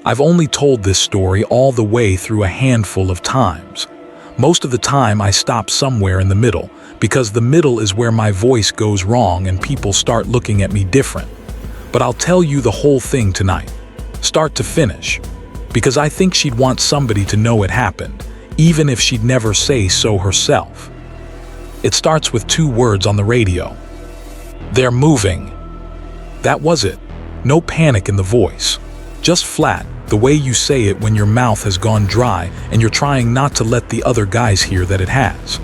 I've only told this story all the way through a handful of times. Most of the time I stop somewhere in the middle, because the middle is where my voice goes wrong and people start looking at me different. But I'll tell you the whole thing tonight, start to finish, because I think she'd want somebody to know it happened, even if she'd never say so herself. It starts with 2 words on the radio. They're moving. That was it. No panic in the voice. Just flat, the way you say it when your mouth has gone dry and you're trying not to let the other guys hear that it has.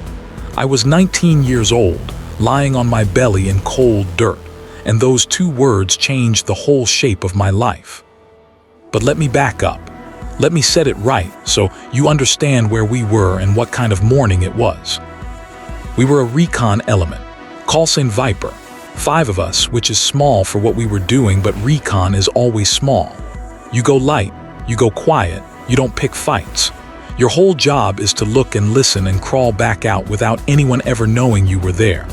I was 19 years old, lying on my belly in cold dirt, and those 2 words changed the whole shape of my life. But let me back up. Let me set it right so you understand where we were and what kind of morning it was. We were a Recon element, call sign Viper. 5 of us, which is small for what we were doing, but Recon is always small. You go light, you go quiet, you don't pick fights. Your whole job is to look and listen and crawl back out without anyone ever knowing you were there.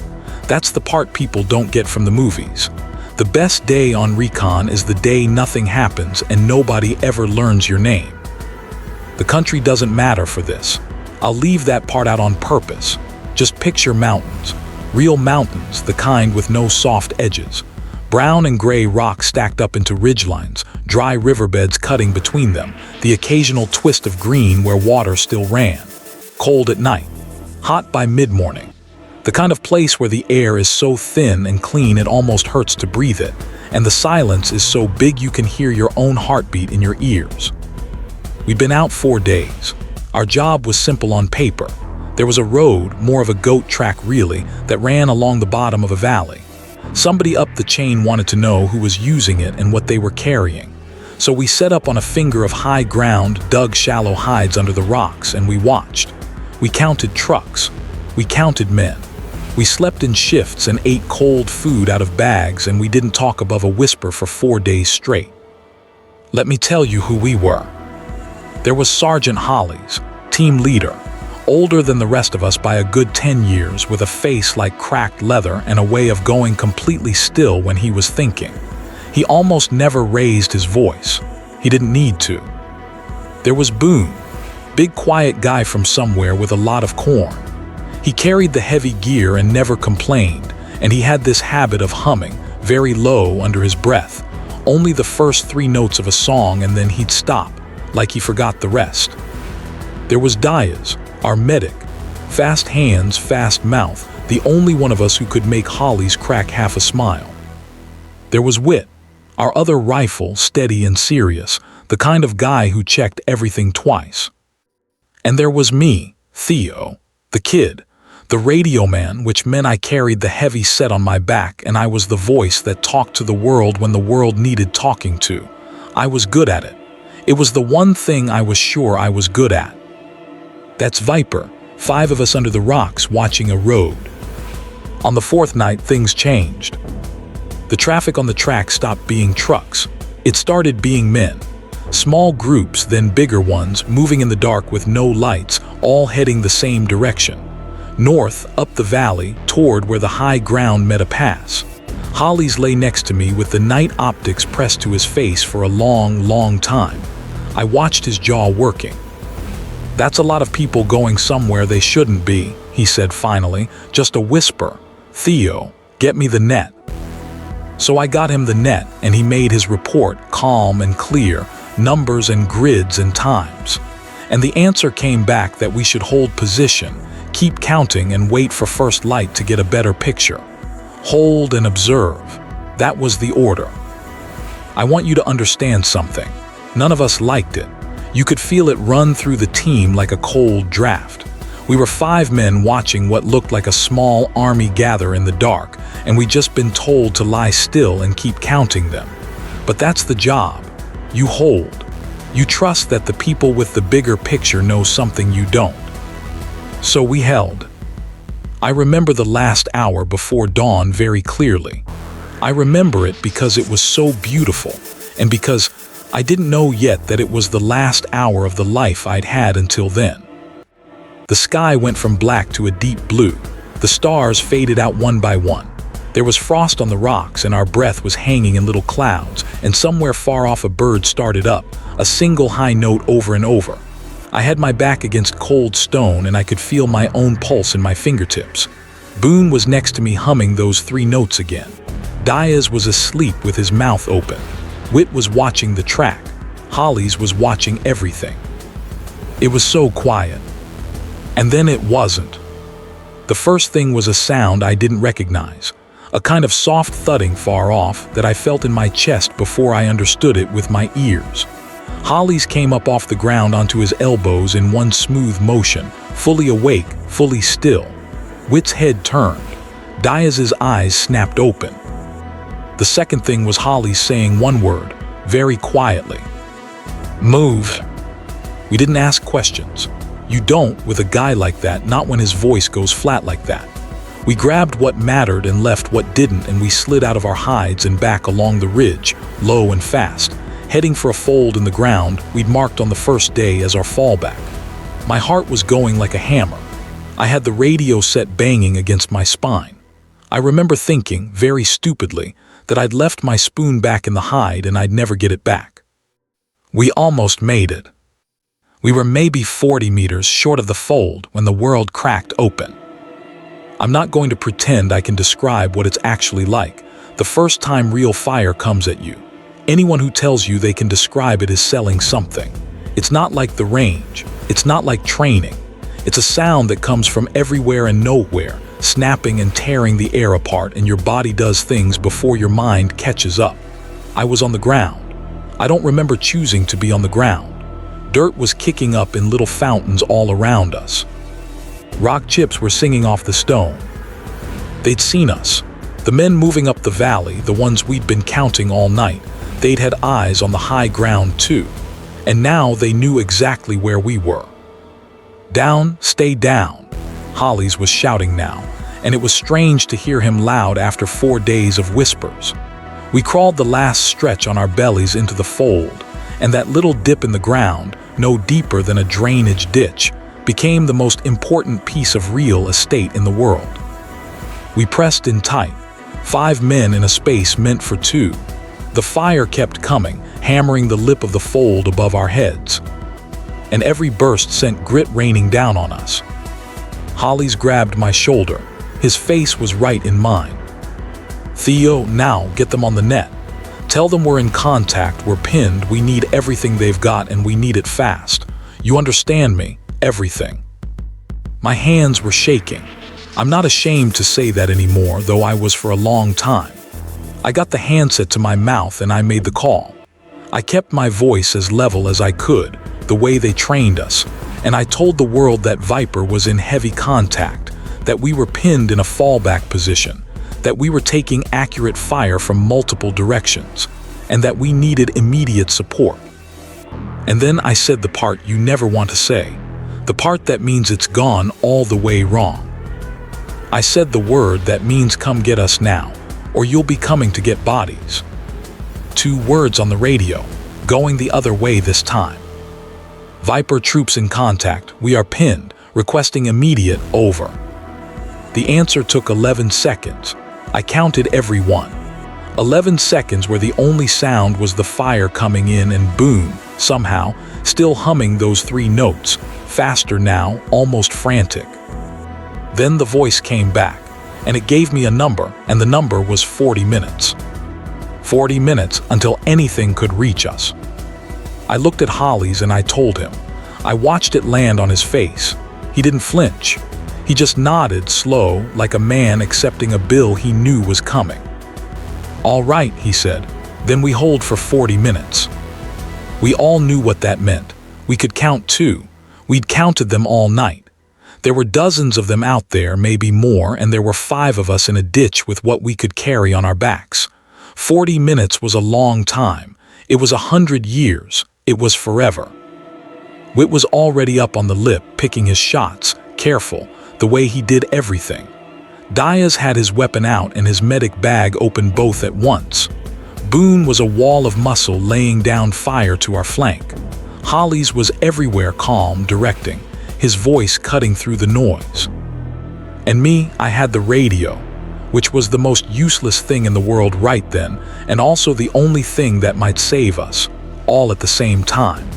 That's the part people don't get from the movies. The best day on Recon is the day nothing happens and nobody ever learns your name. The country doesn't matter for this. I'll leave that part out on purpose. Just picture mountains. Real mountains, the kind with no soft edges. Brown and gray rocks stacked up into ridgelines, dry riverbeds cutting between them, the occasional twist of green where water still ran. Cold at night, hot by mid-morning. The kind of place where the air is so thin and clean it almost hurts to breathe it, and the silence is so big you can hear your own heartbeat in your ears. We'd been out 4 days. Our job was simple on paper. There was a road, more of a goat track really, that ran along the bottom of a valley. Somebody up the chain wanted to know who was using it and what they were carrying. So we set up on a finger of high ground, dug shallow hides under the rocks, and we watched. We counted trucks. We counted men. We slept in shifts and ate cold food out of bags, and we didn't talk above a whisper for 4 days straight. Let me tell you who we were. There was Sergeant Hollies, team leader. Older than the rest of us by a good 10 years, with a face like cracked leather and a way of going completely still when he was thinking. He almost never raised his voice. He didn't need to. There was Boone, big quiet guy from somewhere with a lot of corn. He carried the heavy gear and never complained, and he had this habit of humming, very low under his breath, only the first 3 notes of a song, and then he'd stop, like he forgot the rest. There was Diaz, our medic, fast hands, fast mouth, the only one of us who could make Hollies crack half a smile. There was Whit, our other rifle, steady and serious, the kind of guy who checked everything twice. And there was me, Theo, the kid, the radio man, which meant I carried the heavy set on my back and I was the voice that talked to the world when the world needed talking to. I was good at it. It was the one thing I was sure I was good at. That's Viper, 5 of us under the rocks watching a road. On the 4th night, things changed. The traffic on the track stopped being trucks. It started being men. Small groups, then bigger ones, moving in the dark with no lights, all heading the same direction. North, up the valley, toward where the high ground met a pass. Hollies lay next to me with the night optics pressed to his face for a long, long time. I watched his jaw working. "That's a lot of people going somewhere they shouldn't be," he said finally, just a whisper. "Theo, get me the net." So I got him the net, and he made his report, calm and clear, numbers and grids and times. And the answer came back that we should hold position, keep counting and wait for first light to get a better picture. Hold and observe. That was the order. I want you to understand something. None of us liked it. You could feel it run through the team like a cold draft. We were 5 men watching what looked like a small army gather in the dark, and we'd just been told to lie still and keep counting them. But that's the job. You hold. You trust that the people with the bigger picture know something you don't. So we held. I remember the last hour before dawn very clearly. I remember it because it was so beautiful, and because I didn't know yet that it was the last hour of the life I'd had until then. The sky went from black to a deep blue. The stars faded out one by one. There was frost on the rocks and our breath was hanging in little clouds, and somewhere far off a bird started up, a single high note over and over. I had my back against cold stone and I could feel my own pulse in my fingertips. Boone was next to me humming those 3 notes again. Diaz was asleep with his mouth open. Whit was watching the track. Hollies was watching everything. It was so quiet. And then it wasn't. The first thing was a sound I didn't recognize. A kind of soft thudding far off that I felt in my chest before I understood it with my ears. Hollies came up off the ground onto his elbows in one smooth motion, fully awake, fully still. Whit's head turned. Diaz's eyes snapped open. The second thing was Hollies saying one word, very quietly. Move. We didn't ask questions. You don't with a guy like that, not when his voice goes flat like that. We grabbed what mattered and left what didn't, and we slid out of our hides and back along the ridge, low and fast, heading for a fold in the ground we'd marked on the first day as our fallback. My heart was going like a hammer. I had the radio set banging against my spine. I remember thinking, very stupidly, that I'd left my spoon back in the hide and I'd never get it back. We almost made it. We were maybe 40 meters short of the fold when the world cracked open. I'm not going to pretend I can describe what it's actually like, the first time real fire comes at you. Anyone who tells you they can describe it is selling something. It's not like the range. It's not like training. It's a sound that comes from everywhere and nowhere, snapping and tearing the air apart, and your body does things before your mind catches up. I was on the ground. I don't remember choosing to be on the ground. Dirt was kicking up in little fountains all around us. Rock chips were singing off the stone. They'd seen us. The men moving up the valley, the ones we'd been counting all night, they'd had eyes on the high ground too. And now they knew exactly where we were. Down, stay down, Hollies was shouting now, and it was strange to hear him loud after 4 days of whispers. We crawled the last stretch on our bellies into the fold, and that little dip in the ground, no deeper than a drainage ditch, became the most important piece of real estate in the world. We pressed in tight, 5 men in a space meant for 2. The fire kept coming, hammering the lip of the fold above our heads. And every burst sent grit raining down on us. Hollies grabbed my shoulder. His face was right in mine. Theo, now get them on the net. Tell them we're in contact, we're pinned, we need everything they've got and we need it fast. You understand me? Everything. My hands were shaking. I'm not ashamed to say that anymore, though I was for a long time. I got the handset to my mouth and I made the call. I kept my voice as level as I could, the way they trained us, and I told the world that Viper was in heavy contact, that we were pinned in a fallback position, that we were taking accurate fire from multiple directions, and that we needed immediate support. And then I said the part you never want to say. The part that means it's gone all the way wrong. I said the word that means come get us now, or you'll be coming to get bodies. 2 words on the radio, going the other way this time. Viper troops in contact, we are pinned, requesting immediate over. The answer took 11 seconds. I counted every one. 11 seconds where the only sound was the fire coming in and Boone, somehow, still humming those 3 notes, faster now, almost frantic. Then the voice came back, and it gave me a number, and the number was 40 minutes. 40 minutes until anything could reach us. I looked at Hollies and I told him. I watched it land on his face. He didn't flinch. He just nodded slow, like a man accepting a bill he knew was coming. All right, he said. Then we hold for 40 minutes. We all knew what that meant. We could count 2. We'd counted them all night. There were dozens of them out there, maybe more, and there were 5 of us in a ditch with what we could carry on our backs. 40 minutes was a long time. It was 100 years. It was forever. Whit was already up on the lip, picking his shots, careful, the way he did everything. Diaz had his weapon out and his medic bag open both at once. Boone was a wall of muscle laying down fire to our flank. Hollies was everywhere calm, directing, his voice cutting through the noise. And me, I had the radio. which was the most useless thing in the world right then, and also the only thing that might save us, all at the same time.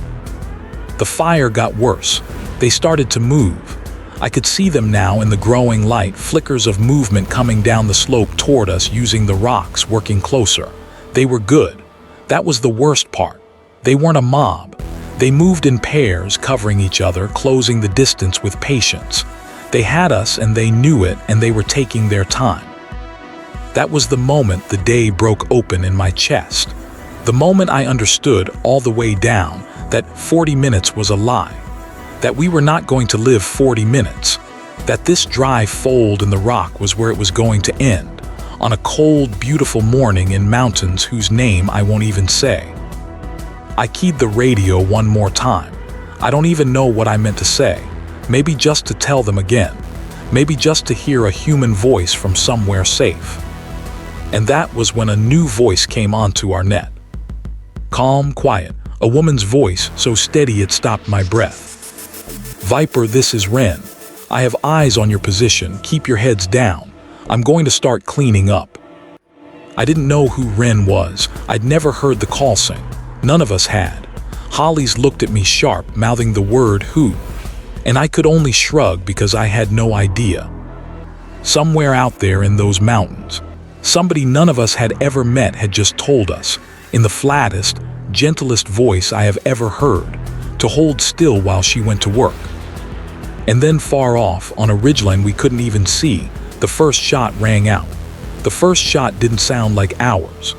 The fire got worse. They started to move. I could see them now in the growing light, flickers of movement coming down the slope toward us using the rocks, working closer. They were good. That was the worst part. They weren't a mob. They moved in pairs, covering each other, closing the distance with patience. They had us and they knew it, and they were taking their time. That was the moment the day broke open in my chest. The moment I understood all the way down that 40 minutes was a lie. That we were not going to live 40 minutes. That this dry fold in the rock was where it was going to end, on a cold, beautiful morning in mountains whose name I won't even say. I keyed the radio one more time. I don't even know what I meant to say. Maybe just to tell them again. Maybe just to hear a human voice from somewhere safe. And that was when a new voice came onto our net. Calm, quiet, a woman's voice so steady it stopped my breath. "Viper, this is Ren. I have eyes on your position. Keep your heads down. I'm going to start cleaning up." I didn't know who Ren was. I'd never heard the call sign. None of us had. Holly's looked at me sharp, mouthing the word who, and I could only shrug because I had no idea. Somewhere out there in those mountains, somebody none of us had ever met had just told us, in the flattest, gentlest voice I have ever heard, to hold still while she went to work. And then far off, on a ridgeline we couldn't even see, the first shot rang out. The first shot didn't sound like ours.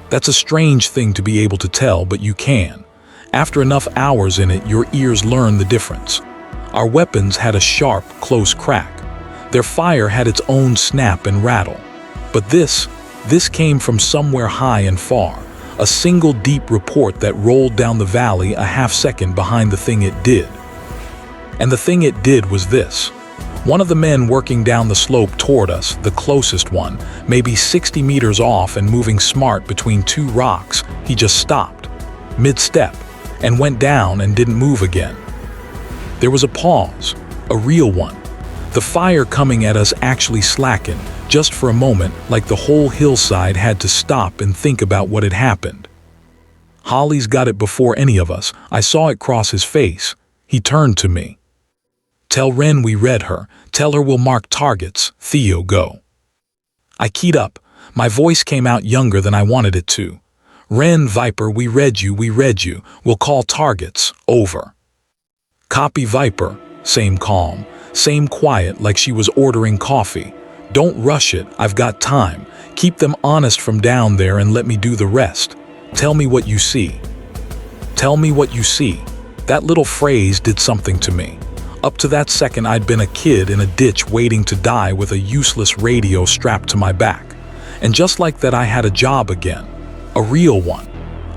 That's a strange thing to be able to tell, but you can. After enough hours in it, your ears learn the difference. Our weapons had a sharp, close crack. Their fire had its own snap and rattle. But this came from somewhere high and far, a single deep report that rolled down the valley a half second behind the thing it did. And the thing it did was this. One of the men working down the slope toward us, the closest one, maybe 60 meters off and moving smart between two rocks, he just stopped, mid-step, and went down and didn't move again. There was a pause, a real one. The fire coming at us actually slackened, just for a moment, like the whole hillside had to stop and think about what had happened. Holly's got it before any of us. I saw it cross his face. He turned to me. "Tell Ren we read her. Tell her we'll mark targets. Theo, go." I keyed up. My voice came out younger than I wanted it to. "Ren, Viper, we read you. We'll call targets. Over." "Copy, Viper." Same calm, same quiet, like she was ordering coffee. "Don't rush it. I've got time. Keep them honest from down there and let me do the rest. Tell me what you see." Tell me what you see. That little phrase did something to me. Up to that second, I'd been a kid in a ditch waiting to die with a useless radio strapped to my back. And just like that, I had a job again. A real one.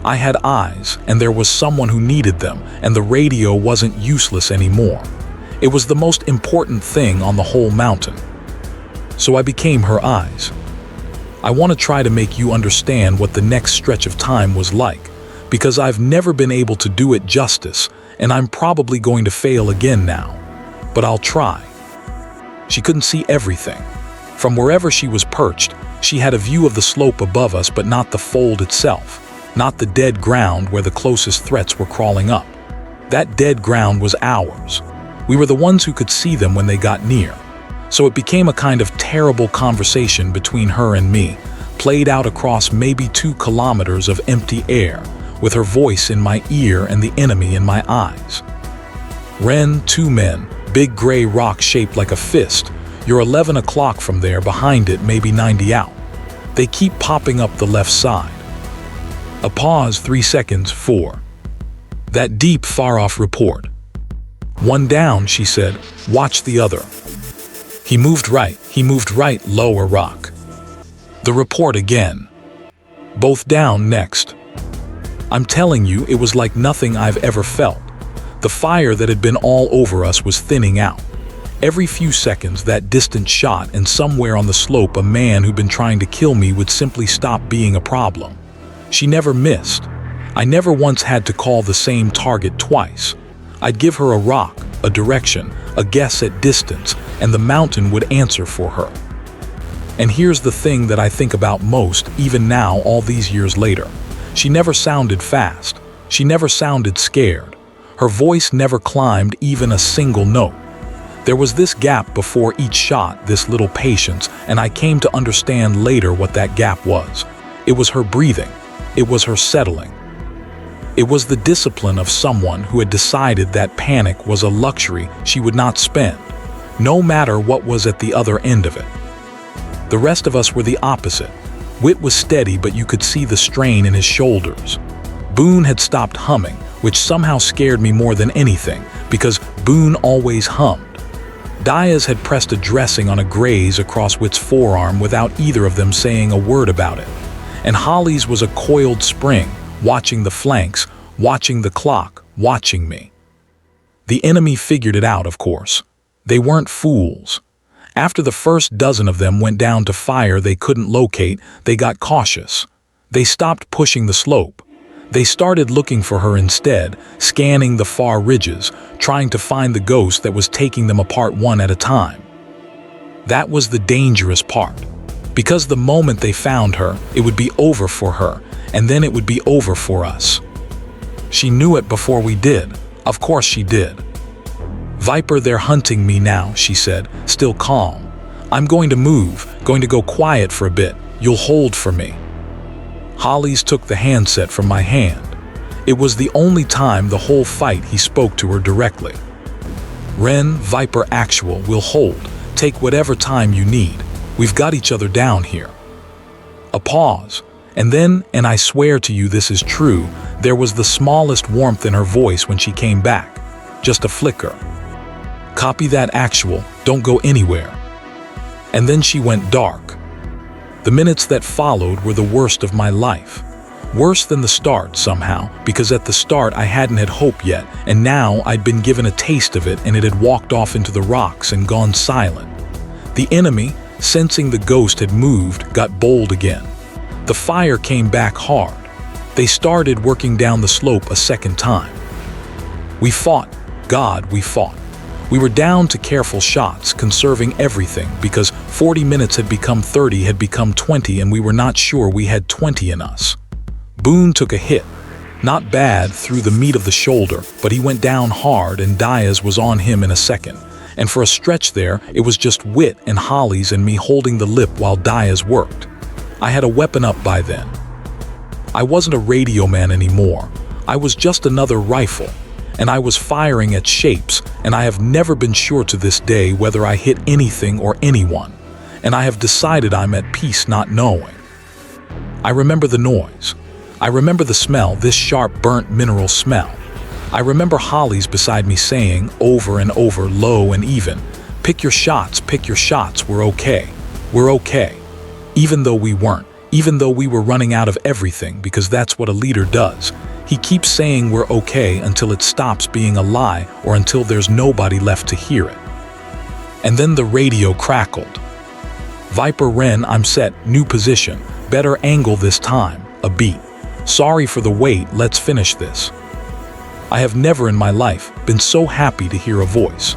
I had eyes, and there was someone who needed them, and the radio wasn't useless anymore. It was the most important thing on the whole mountain. So I became her eyes. I want to try to make you understand what the next stretch of time was like, because I've never been able to do it justice, and I'm probably going to fail again now. But I'll try. She couldn't see everything. From wherever she was perched, she had a view of the slope above us, but not the fold itself, not the dead ground where the closest threats were crawling up. That dead ground was ours. We were the ones who could see them when they got near. So it became a kind of terrible conversation between her and me, played out across maybe 2 kilometers of empty air, with her voice in my ear and the enemy in my eyes. "Ren, 2 men, big gray rock shaped like a fist. You're 11 o'clock from there, behind it maybe 90 out. They keep popping up the left side." A pause, 3 seconds, 4. That deep, far-off report. "One down," she said. "Watch the other." He moved right, lower rock. The report again. "Both down, next." I'm telling you, it was like nothing I've ever felt. The fire that had been all over us was thinning out. Every few seconds, that distant shot, and somewhere on the slope, a man who'd been trying to kill me would simply stop being a problem. She never missed. I never once had to call the same target twice. I'd give her a rock, a direction, a guess at distance, and the mountain would answer for her. And here's the thing that I think about most, even now, all these years later. She never sounded fast. She never sounded scared. Her voice never climbed even a single note. There was this gap before each shot, this little patience, and I came to understand later what that gap was. It was her breathing. It was her settling. It was the discipline of someone who had decided that panic was a luxury she would not spend, no matter what was at the other end of it. The rest of us were the opposite. Whit was steady, but you could see the strain in his shoulders. Boone had stopped humming, which somehow scared me more than anything, because Boone always hummed. Diaz had pressed a dressing on a graze across Whit's forearm without either of them saying a word about it. And Holly's was a coiled spring, watching the flanks, watching the clock, watching me. The enemy figured it out, of course. They weren't fools. After the first dozen of them went down to fire they couldn't locate, they got cautious. They stopped pushing the slope. They started looking for her instead, scanning the far ridges, trying to find the ghost that was taking them apart one at a time. That was the dangerous part. Because the moment they found her, it would be over for her, and then it would be over for us. She knew it before we did. Of course she did. "Viper, they're hunting me now," she said, still calm. "I'm going to move, going to go quiet for a bit. You'll hold for me." Holly's took the handset from my hand. It was the only time the whole fight he spoke to her directly. "Ren, Viper actual, we'll hold. Take whatever time you need. We've got each other down here." A pause, and then, and I swear to you this is true, there was the smallest warmth in her voice when she came back. Just a flicker. "Copy that actual, don't go anywhere." And then she went dark. The minutes that followed were the worst of my life. Worse than the start somehow, because at the start I hadn't had hope yet, and now I'd been given a taste of it and it had walked off into the rocks and gone silent. The enemy, sensing the ghost had moved, got bold again. The fire came back hard. They started working down the slope a second time. We fought. God, we fought. We were down to careful shots, conserving everything, because 40 minutes had become 30, had become 20, and we were not sure we had 20 in us. Boone took a hit. Not bad through the meat of the shoulder, but he went down hard and Diaz was on him in a second. And for a stretch there, it was just Whit and Holly's and me holding the lip while Diaz worked. I had a weapon up by then. I wasn't a radio man anymore. I was just another rifle. And I was firing at shapes, and I have never been sure to this day whether I hit anything or anyone. And I have decided I'm at peace not knowing. I remember the noise. I remember the smell, this sharp burnt mineral smell. I remember Holly's beside me saying, over and over, low and even, pick your shots, we're okay. We're okay. Even though we weren't, even though we were running out of everything, because that's what a leader does. He keeps saying we're okay until it stops being a lie or until there's nobody left to hear it. And then the radio crackled. "Viper Ren, I'm set, new position, better angle this time, a beat. Sorry for the wait, let's finish this." I have never in my life been so happy to hear a voice.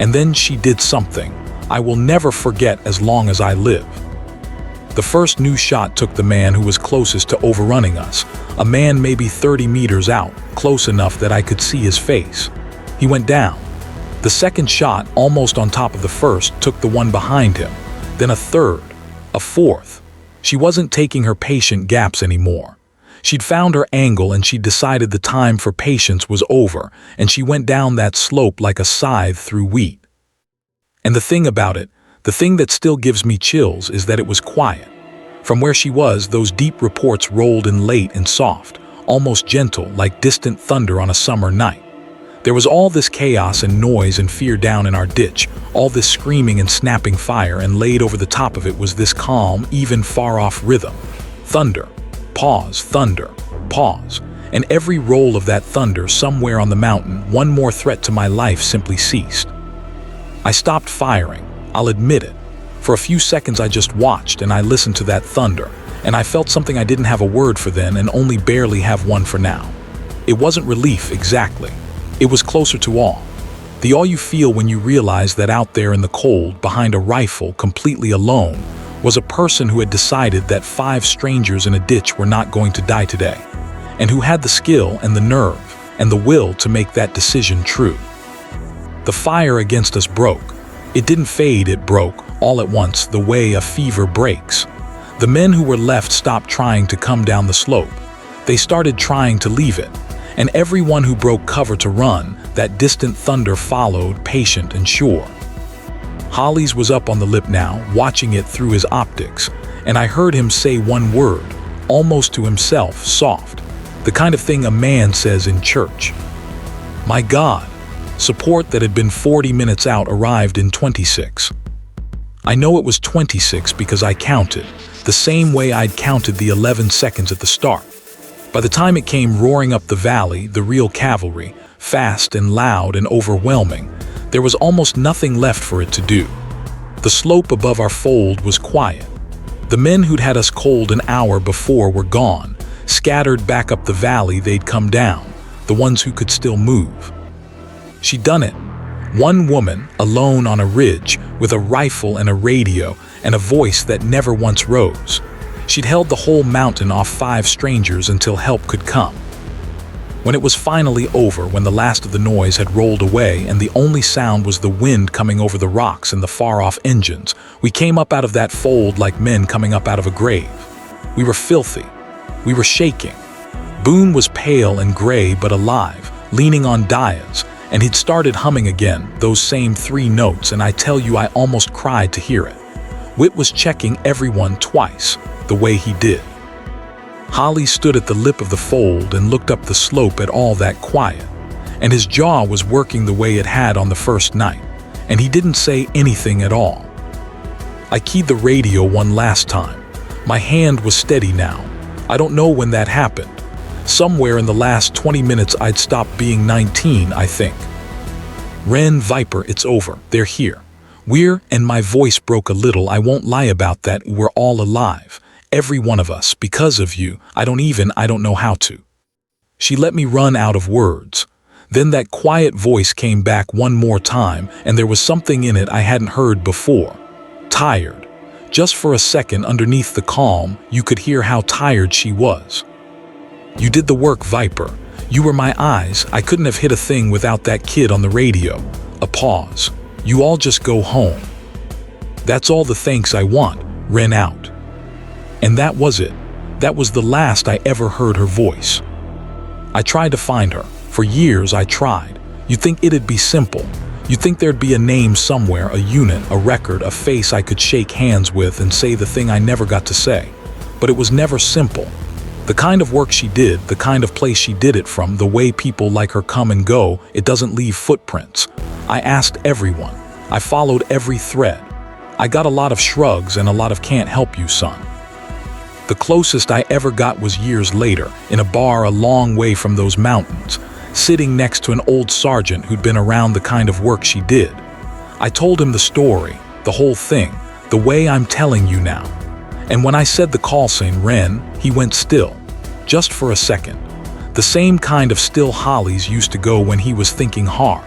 And then she did something I will never forget as long as I live. The first new shot took the man who was closest to overrunning us, a man maybe 30 meters out, close enough that I could see his face. He went down. The second shot, almost on top of the first, took the one behind him. Then a third, a fourth. She wasn't taking her patient gaps anymore. She'd found her angle and she'd decided the time for patience was over, and she went down that slope like a scythe through wheat. And the thing about it, the thing that still gives me chills, is that it was quiet. From where she was, those deep reports rolled in late and soft, almost gentle, like distant thunder on a summer night. There was all this chaos and noise and fear down in our ditch, all this screaming and snapping fire, and laid over the top of it was this calm, even far-off rhythm. Thunder, pause, thunder, pause. And every roll of that thunder somewhere on the mountain, one more threat to my life simply ceased. I stopped firing. I'll admit it. For a few seconds I just watched and I listened to that thunder, and I felt something I didn't have a word for then and only barely have one for now. It wasn't relief exactly. It was closer to awe. The all you feel when you realize that out there in the cold, behind a rifle, completely alone, was a person who had decided that 5 strangers in a ditch were not going to die today, and who had the skill and the nerve and the will to make that decision true. The fire against us broke. It didn't fade, it broke, all at once, the way a fever breaks. The men who were left stopped trying to come down the slope. They started trying to leave it, and everyone who broke cover to run, that distant thunder followed, patient and sure. Holly's was up on the lip now, watching it through his optics, and I heard him say one word, almost to himself, soft, the kind of thing a man says in church. My God. Support that had been 40 minutes out arrived in 26. I know it was 26 because I counted, the same way I'd counted the 11 seconds at the start. By the time it came roaring up the valley, the real cavalry, fast and loud and overwhelming, there was almost nothing left for it to do. The slope above our fold was quiet. The men who'd had us cold an hour before were gone, scattered back up the valley they'd come down, the ones who could still move. She'd done it. One woman, alone on a ridge, with a rifle and a radio and a voice that never once rose. She'd held the whole mountain off 5 strangers until help could come. When it was finally over, when the last of the noise had rolled away and the only sound was the wind coming over the rocks and the far-off engines, we came up out of that fold like men coming up out of a grave. We were filthy. We were shaking. Boone was pale and gray but alive, leaning on Diaz, and he'd started humming again, those same 3 notes, and I tell you I almost cried to hear it. Whit was checking everyone twice, the way he did. Holly stood at the lip of the fold and looked up the slope at all that quiet, and his jaw was working the way it had on the first night, and he didn't say anything at all. I keyed the radio one last time. My hand was steady now. I don't know when that happened. Somewhere in the last 20 minutes I'd stopped being 19, I think. Ren, Viper, it's over. They're here. And my voice broke a little, I won't lie about that, we're all alive. Every one of us, because of you. I don't know how to. She let me run out of words. Then that quiet voice came back one more time, and there was something in it I hadn't heard before. Tired. Just for a second, underneath the calm, you could hear how tired she was. You did the work, Viper. You were my eyes. I couldn't have hit a thing without that kid on the radio. A pause. You all just go home. That's all the thanks I want. Ren out. And that was it. That was the last I ever heard her voice. I tried to find her. For years I tried. You'd think it'd be simple. You'd think there'd be a name somewhere, a unit, a record, a face I could shake hands with and say the thing I never got to say. But it was never simple. The kind of work she did, the kind of place she did it from, the way people like her come and go, it doesn't leave footprints. I asked everyone. I followed every thread. I got a lot of shrugs and a lot of can't help you, son. The closest I ever got was years later, in a bar a long way from those mountains, sitting next to an old sergeant who'd been around the kind of work she did. I told him the story, the whole thing, the way I'm telling you now. And when I said the call sign, Ren, he went still, just for a second. The same kind of still Holly's used to go when he was thinking hard.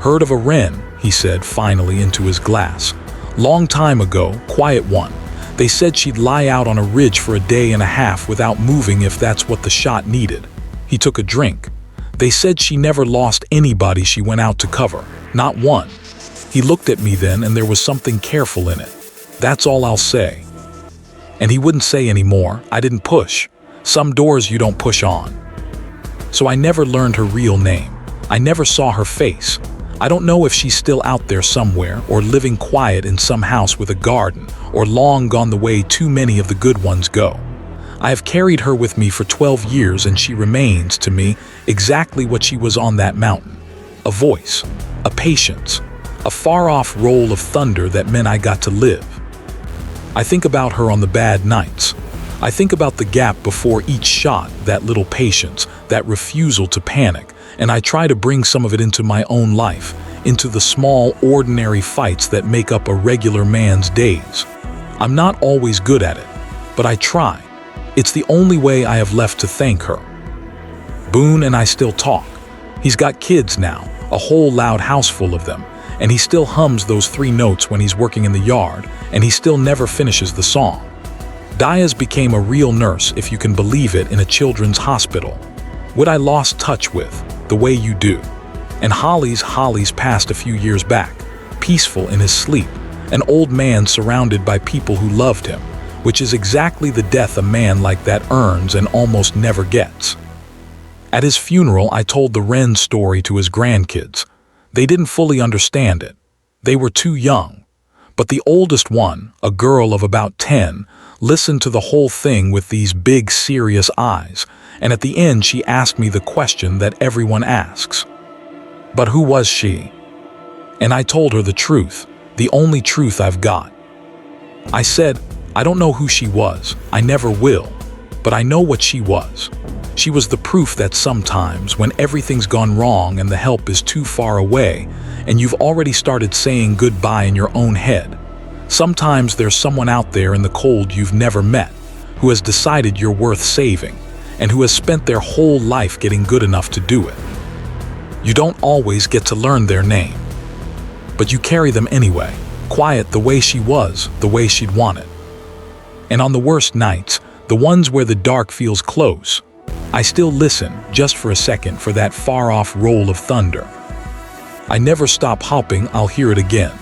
Heard of a Ren, he said finally into his glass. Long time ago, quiet one. They said she'd lie out on a ridge for a day and a half without moving if that's what the shot needed. He took a drink. They said she never lost anybody she went out to cover, not one. He looked at me then and there was something careful in it. That's all I'll say. And he wouldn't say any more. I didn't push. Some doors you don't push on. So I never learned her real name. I never saw her face. I don't know if she's still out there somewhere or living quiet in some house with a garden or long gone the way too many of the good ones go. I have carried her with me for 12 years and she remains, to me, exactly what she was on that mountain. A voice, a patience, a far-off roll of thunder that meant I got to live. I think about her on the bad nights. I think about the gap before each shot, that little patience, that refusal to panic, and I try to bring some of it into my own life, into the small, ordinary fights that make up a regular man's days. I'm not always good at it, but I try. It's the only way I have left to thank her. Boone and I still talk. He's got kids now, a whole loud house full of them, and he still hums those 3 notes when he's working in the yard, and he still never finishes the song. Diaz became a real nurse, if you can believe it, in a children's hospital. What I lost touch with, the way you do. And Holly's passed a few years back, peaceful in his sleep, an old man surrounded by people who loved him, which is exactly the death a man like that earns and almost never gets. At his funeral, I told the Wren story to his grandkids. They didn't fully understand it. They were too young. But the oldest one, a girl of about 10, listened to the whole thing with these big, serious eyes, and at the end she asked me the question that everyone asks. But who was she? And I told her the truth, the only truth I've got. I said, I don't know who she was, I never will, but I know what she was. She was the proof that sometimes, when everything's gone wrong and the help is too far away, and you've already started saying goodbye in your own head, sometimes there's someone out there in the cold you've never met, who has decided you're worth saving, and who has spent their whole life getting good enough to do it. You don't always get to learn their name, but you carry them anyway, quiet the way she was, the way she'd want it. And on the worst nights, the ones where the dark feels close, I still listen, just for a second, for that far-off roll of thunder. I never stop hoping I'll hear it again.